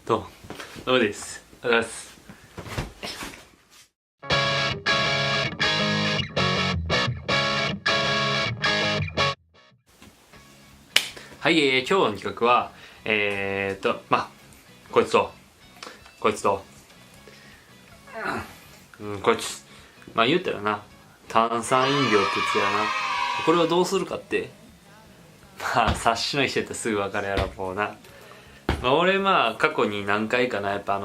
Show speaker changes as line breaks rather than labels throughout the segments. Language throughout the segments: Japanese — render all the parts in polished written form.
どうです。ありがとうございます。はい、今日の企画は、こいつと、こいつと、こいつ。言うたらな、炭酸飲料ってやつやな。これをどうするかって、察しの人やったらすぐ分かるやろ、もうな。俺過去に何回かな、やっぱ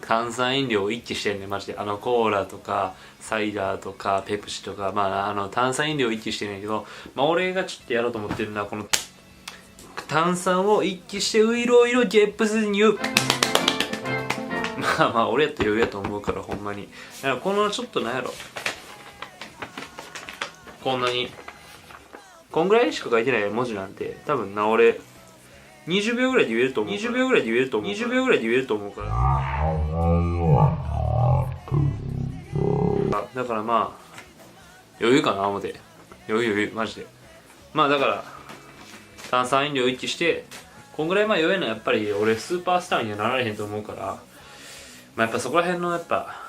炭酸飲料を一気してんねん、マジで。コーラとか、サイダーとか、ペプシとか、炭酸飲料を一気してんねんけど、俺がちょっとやろうと思ってるのは、この、炭酸を一気してウイロイロゲップスニュー。俺やったら余裕やと思うから、ほんまに。だからこのちょっとなんやろ。こんなに、こんぐらいしか書いてない文字なんて、多分な、俺、20秒ぐらいで言えると思う。20秒ぐらいで言えると思う。20秒ぐらいで言えると思うから。だから余裕かな、思て。余裕、マジで。だから、炭酸飲料一気して、こんぐらい余裕なやっぱり俺スーパースターにはなられへんと思うから、やっぱそこら辺のやっぱ、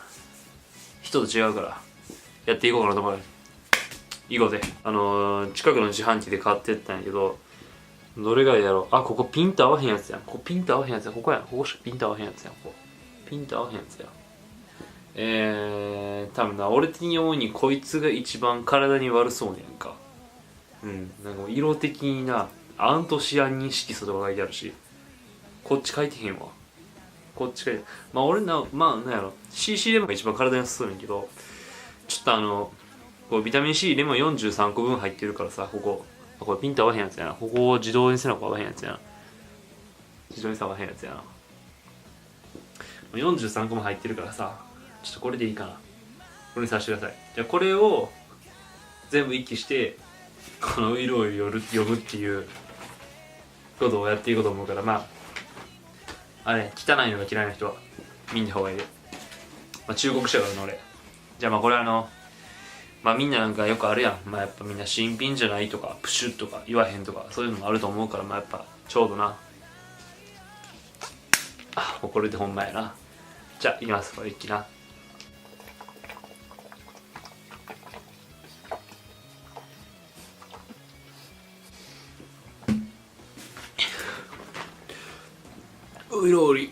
人と違うから、やっていこうかなと思う。いこうぜ。近くの自販機で買ってったんやけど、どれがいいやろ。ここピンと合わへんやつやん。ここピンと合わへんやつやん。ここやん。ここしかピンと合わへんやつやん。ここ。ピンと合わへんやつやん。多分な、俺的に思うにこいつが一番体に悪そうねんか。なんか色的にな、アントシアニン色素とか書いてあるし、こっち書いてへんわ。こっち書いて、俺な、なんやろ、CC レモンが一番体に良さそうねんけど、ちょっとこうビタミン C レモン43個分入ってるからさ、これピンと合わへんやつやな。ここを自動にせな合わへんやつやな。自動に合わへんやつやな。43個も入ってるからさ、ちょっとこれでいいかな。これにさせてください。じゃあこれを全部一気して、この色を呼ぶっていうことをやっていこうと思うから、あれ、汚いのが嫌いな人は見んだ方がいいで。中国車からの俺。じゃあこれみんななんかよくあるやん。やっぱみんな新品じゃないとか、プシュッとか言わへんとか、そういうのもあると思うから、やっぱちょうどな。これでほんまやな。じゃあ、いきます。これ一気な。ういろうり、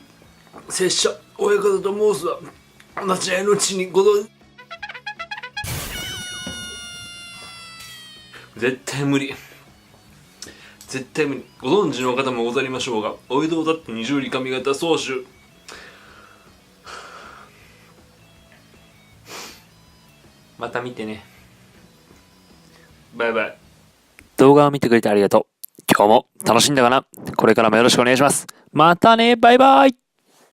拙者、親方と申すは、待合の地にご存絶対無理。絶対無理。ご存知の方もござりましょうが、お江戸だって二十里上方総主。また見てね。バイバイ。動画を見てくれてありがとう。今日も楽しんだかな？これからもよろしくお願いします。またね、バイバイ。